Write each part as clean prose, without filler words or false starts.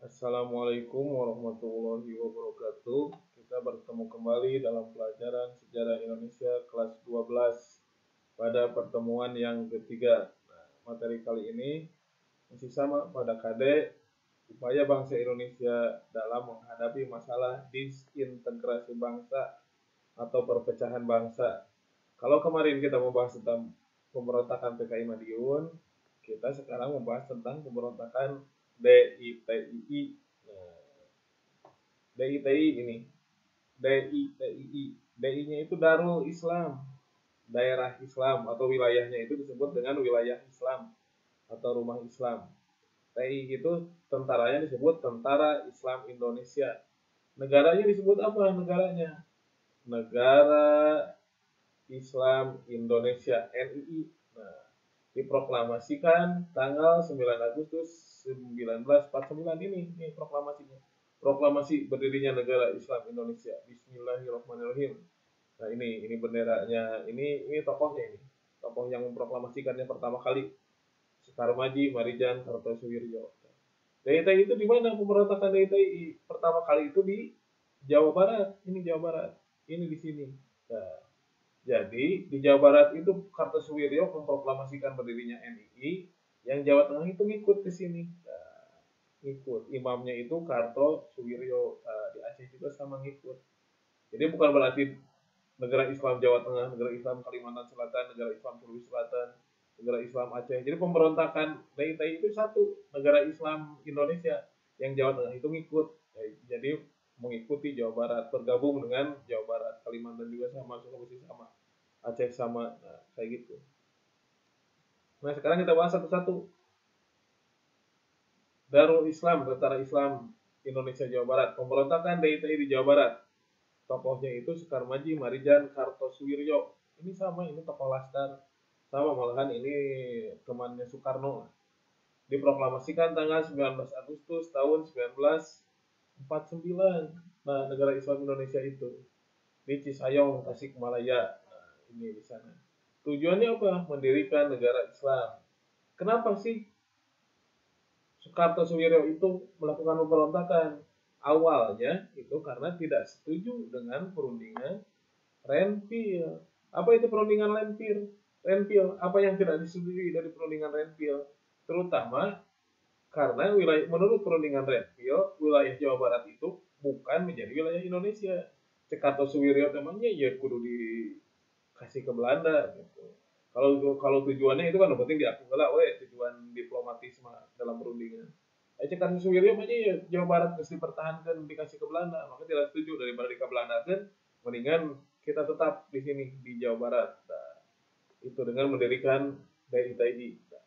Assalamualaikum warahmatullahi wabarakatuh. Kita bertemu kembali dalam pelajaran Sejarah Indonesia kelas 12 pada pertemuan yang ketiga. Materi kali ini masih sama pada KD, upaya bangsa Indonesia dalam menghadapi masalah disintegrasi bangsa atau perpecahan bangsa. Kalau kemarin kita membahas tentang pemberontakan PKI Madiun, kita sekarang membahas tentang pemberontakan DITII. DITII ini, DITII, DI-nya itu Darul Islam, daerah Islam atau wilayahnya itu disebut dengan wilayah Islam atau rumah Islam. TI itu tentaranya disebut Tentara Islam Indonesia. Negaranya disebut apa negaranya? Negara Islam Indonesia, NII. Nah, diproklamasikan tanggal 9 Agustus 1949 ini proklamasinya. Proklamasi berdirinya negara Islam Indonesia. Bismillahirrahmanirrahim. Nah, ini benderanya, ini tokohnya ini. Tokoh yang memproklamasikannya pertama kali. Sukarmaji, Marijan, Kartosuwiryo. DITII itu di mana pemberontakan DITII? Pertama kali itu di Jawa Barat. Ini Jawa Barat. Ini di sini. Nah, jadi di Jawa Barat itu Kartosuwiryo memproklamasikan berdirinya NII, yang Jawa Tengah itu ngikut ke sini. Nah, ngikut. Imamnya itu Kartosuwiryo. Nah, di Aceh juga sama ngikut. Jadi bukan berarti negara Islam Jawa Tengah, negara Islam Kalimantan Selatan, negara Islam Sulawesi Selatan, negara Islam Aceh. Jadi pemberontakan DITII itu satu, negara Islam Indonesia, yang Jawa Tengah itu ngikut. Jadi mengikuti Jawa Barat, bergabung dengan Jawa Barat, Kalimantan juga sama, Sulawesi sama, Aceh sama, nah, kayak gitu. Nah, sekarang kita bahas satu-satu. Darul Islam, Tentara Islam Indonesia Jawa Barat, pemberontakan DITII di Jawa Barat. Tokohnya itu Sukarmaji, Marijan, Kartosuwiryo. Ini sama, ini tokoh Laskar. Sama, malahan ini temannya Soekarno. Diproklamasikan tanggal 19 Agustus tahun 1949. Nah, negara Islam Indonesia itu di Cisayong, Tasikmalaya. Nah, ini di sana. Tujuannya apa? Mendirikan negara Islam. Kenapa sih Kartosuwiryo itu melakukan pemberontakan? Awalnya itu karena tidak setuju dengan perundingan Renville. Apa itu perundingan Renville? Apa yang tidak disetujui dari perundingan Renville? Terutama karena menurut perundingan Renville, wilayah Jawa Barat itu bukan menjadi wilayah Indonesia. Kartosuwiryo temannya ya kudu dikasih ke Belanda gitu. Kalau tujuannya itu kan penting diakui lah, tujuan diplomatis dalam perundingan. Kartosuwiryo aja ya Jawa Barat mesti dipertahankan, dikasih ke Belanda, maka tidak setuju, daripada di Belanda kan mendingan kita tetap di sini di Jawa Barat. Nah, itu dengan mendirikan DITII. Nah,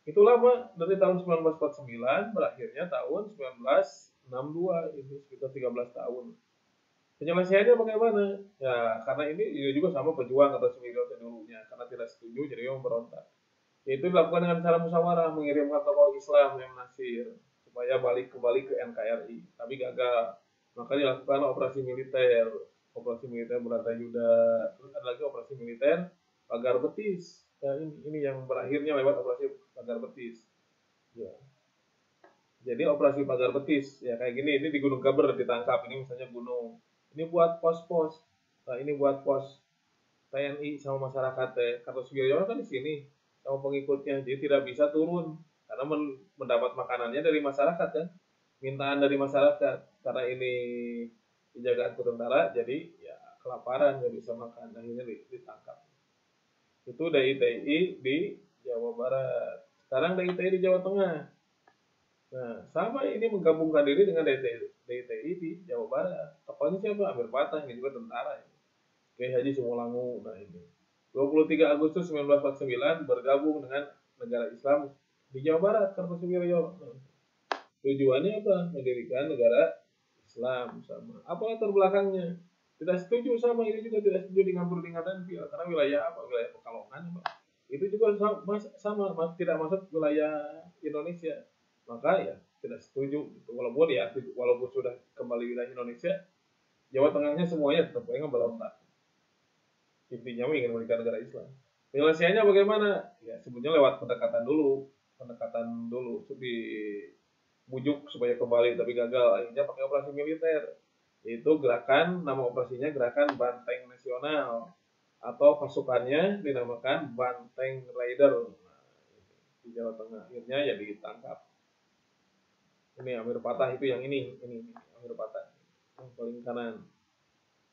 itu lama dari tahun 1949 berakhirnya tahun 1962, ini sekitar 13 tahun. Penyelesaiannya bagaimana? Ya, karena ini juga sama pejuang Kartosuwiryo dulunya, karena tidak setuju jadi memberontak. Itu dilakukan dengan cara musyawarah, mengirimkan tokoh Islam yang Nasir supaya kembali ke NKRI, tapi gagal. Maka dilakukan operasi militer Bratayuda, terus ada lagi operasi militer Pagar Betis. Nah, ini yang berakhirnya lewat operasi Pagar Betis. Ya. Jadi operasi Pagar Betis ya kayak gini, ini di Gunung Kaber ditangkap, ini misalnya gunung. Ini buat pos-pos. Nah, ini buat pos TNI sama masyarakat. Kartosuwiryo kan di sini sama pengikutnya, jadi tidak bisa turun karena mendapat makanannya dari masyarakat kan, mintaan dari masyarakat. Karena ini dijaga tentara, jadi ya kelaparan, nggak bisa makan, akhirnya ditangkap. Itu DITII di Jawa Barat. Sekarang DITII di Jawa Tengah. Nah, sama ini menggabungkan diri dengan DITII di Jawa Barat. Tokohnya siapa? Amir Patah, ini juga tentara. Kiai Haji Sumulangu. Nah, ini 23 Agustus 1949 bergabung dengan negara Islam di Jawa Barat, Kartosuwiryo. Tujuannya apa? Mendirikan negara Islam sama. Apa latar belakangnya? Tidak setuju sama, ini juga tidak setuju dengan perundingan Renville, karena wilayah apa? Wilayah Pekalongan. Itu juga sama, tidak masuk wilayah Indonesia. Maka ya tidak setuju. Walaupun sudah kembali wilayah Indonesia, Jawa Tengahnya semuanya tetap pengen berontak. Intinya ingin mendirikan negara Islam. Penyelesaiannya bagaimana? Ya sebetulnya lewat pendekatan dulu dibujuk supaya kembali tapi gagal. Akhirnya pakai operasi militer. Yaitu gerakan, nama operasinya Gerakan Banteng Nasional atau pasukannya dinamakan Banteng Raider. Nah, di Jawa Tengah akhirnya ya ditangkap. Ini Amir Patah itu yang ini Amir Patah yang paling kanan.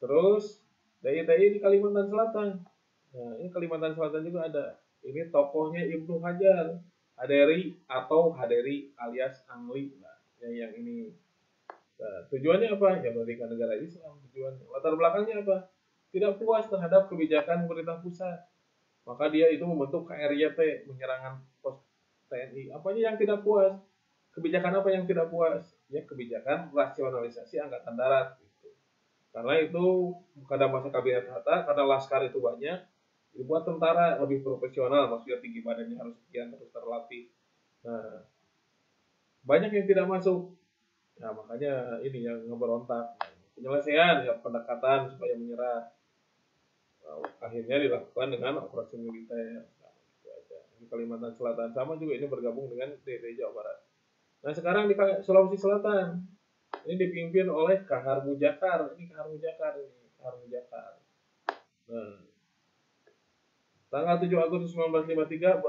Terus DITI di Kalimantan Selatan. Nah, ini Kalimantan Selatan juga ada. Ini tokohnya Ibnu Hajar, Haderi atau Haderi alias Angli. Nah, yang ini. Nah, tujuannya apa? Ya mendirikan negara Islam. Tujuannya. Latar belakangnya apa? Tidak puas terhadap kebijakan pemerintah pusat. Maka dia itu membentuk KRYT, menyerangan pos TNI. Apanya yang tidak puas? Kebijakan apa yang tidak puas? Ya kebijakan rasionalisasi angkatan darat. Gitu. Karena itu pada masa kabinet Hatta, karena laskar itu banyak, dibuat tentara lebih profesional, maksudnya tinggi badannya harus sekian, terus terlatih. Nah, banyak yang tidak masuk. Nah, makanya ini yang ngeberontak. Penyelesaian, ya pendekatan supaya menyerah. Nah, akhirnya dilakukan dengan operasi militer. Nah, itu aja. Di Kalimantan Selatan sama juga ini bergabung dengan DKI Jawa Barat. Nah, sekarang di Sulawesi Selatan, ini dipimpin oleh Kahar Mujakar. Ini Kahar Mujakar ini, Kahar Mujakar. Nah, tanggal 7 Agustus 1953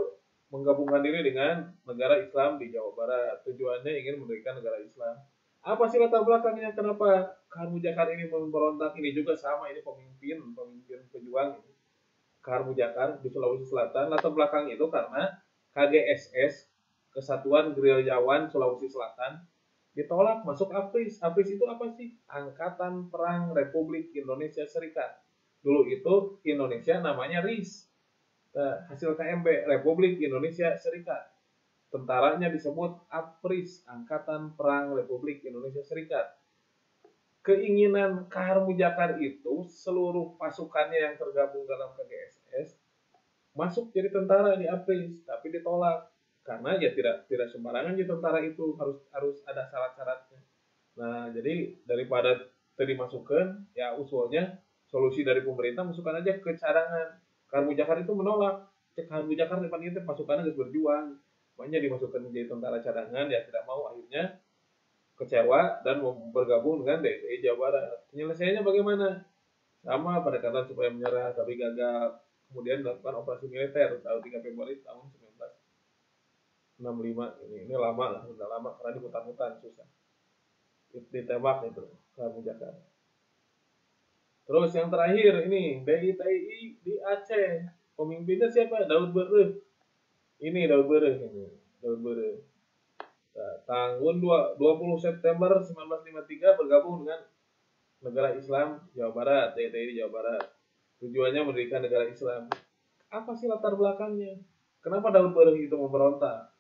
menggabungkan diri dengan negara Islam di Jawa Barat. Tujuannya ingin mendirikan negara Islam. Apa sih latar belakangnya? Kenapa Kahar Mujakar ini memberontak? Ini juga sama, ini pemimpin pejuang. Kahar Mujakar di Sulawesi Selatan. Latar belakang itu karena KGSS, Kesatuan Gerilyawan Sulawesi Selatan, ditolak masuk APRIS. APRIS itu apa sih? Angkatan Perang Republik Indonesia Serikat. Dulu itu Indonesia namanya RIS. Hasil KMB Republik Indonesia Serikat. Tentaranya disebut APRIS, Angkatan Perang Republik Indonesia Serikat. Keinginan Kahar Mujakar itu seluruh pasukannya yang tergabung dalam KGSS masuk jadi tentara di APRIS, tapi ditolak karena ya tidak sembarangan jadi tentara itu harus ada syarat-syaratnya. Nah, jadi daripada tadi masukkan, ya usulnya solusi dari pemerintah masukkan aja ke cadangan. Kahar Mujakar itu menolak. Cek Kahar Mujakar depan itu pasukannya harus berjuang. Makanya dimasukkan menjadi tentara cadangan, ya tidak mau, akhirnya kecewa dan bergabung dengan DKI Jawa Barat. Penyelesaiannya bagaimana? Sama pendekatan supaya menyerah tapi gagal. Kemudian dilakukan operasi militer tahun 3 Februari tahun 1965. Ini lama lah, sudah lama karena di hutan-hutan susah. Ditembak itu Kahar Mujakar. Terus yang terakhir ini DITI di Aceh. Pemimpinnya siapa? Daud Bereh. Ini Daud Bereh ini. Daud Bereh. Nah, tahun 20 September 1953 bergabung dengan negara Islam Jawa Barat, DITI di Jawa Barat. Tujuannya mendirikan negara Islam. Apa sih latar belakangnya? Kenapa Daud Bereh itu memberontak?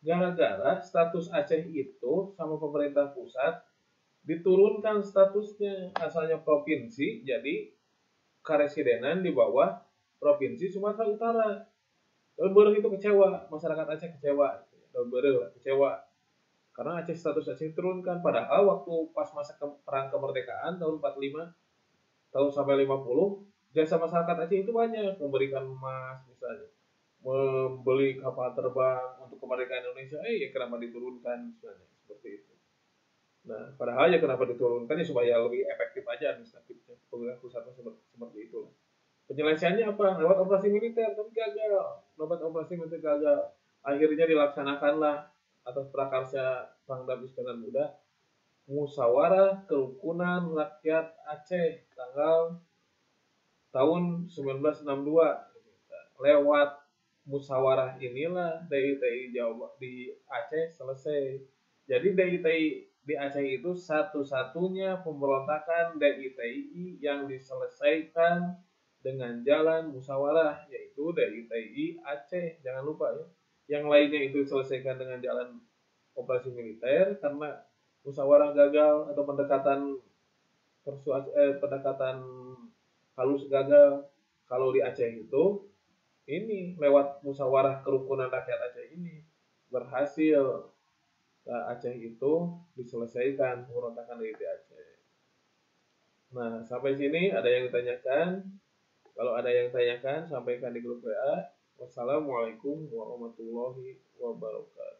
Gara-gara status Aceh itu sama pemerintah pusat diturunkan statusnya, asalnya provinsi jadi karesidenan di bawah provinsi Sumatera Utara. Daud Bereh itu kecewa, masyarakat Aceh kecewa, Daud Bereh kecewa karena status Aceh diturunkan, padahal waktu pas masa perang kemerdekaan tahun 45 tahun sampai 50 jasa masyarakat Aceh itu banyak, memberikan emas misalnya, membeli kapal terbang untuk kemerdekaan Indonesia. Ya kenapa diturunkan misalnya seperti itu. Nah, padahal ya kenapa diturunkan ya supaya lebih efektif aja administratifnya. Pemerintah pusat seperti itu. Penyelesaiannya apa? Lewat operasi militer, tapi gagal. Lewat operasi militer gagal. Akhirnya dilaksanakanlah atas prakarsa Pangdam Iskandar Muda Musyawarah Kerukunan Rakyat Aceh tanggal tahun 1962. Lewat musyawarah inilah DITI Jawa di Aceh selesai. Jadi DITI di Aceh itu satu-satunya pemberontakan DITI yang diselesaikan dengan jalan musyawarah, yaitu DITI Aceh. Jangan lupa ya. Yang lainnya itu diselesaikan dengan jalan operasi militer karena musyawarah gagal atau pendekatan halus gagal. Kalau di Aceh itu ini lewat musyawarah kerukunan rakyat Aceh ini berhasil. Aceh itu diselesaikan pemberontakan dari Aceh. Nah, sampai sini ada yang ditanyakan? Kalau ada yang tanyakan, sampaikan di grup WA. Wassalamualaikum warahmatullahi wabarakatuh.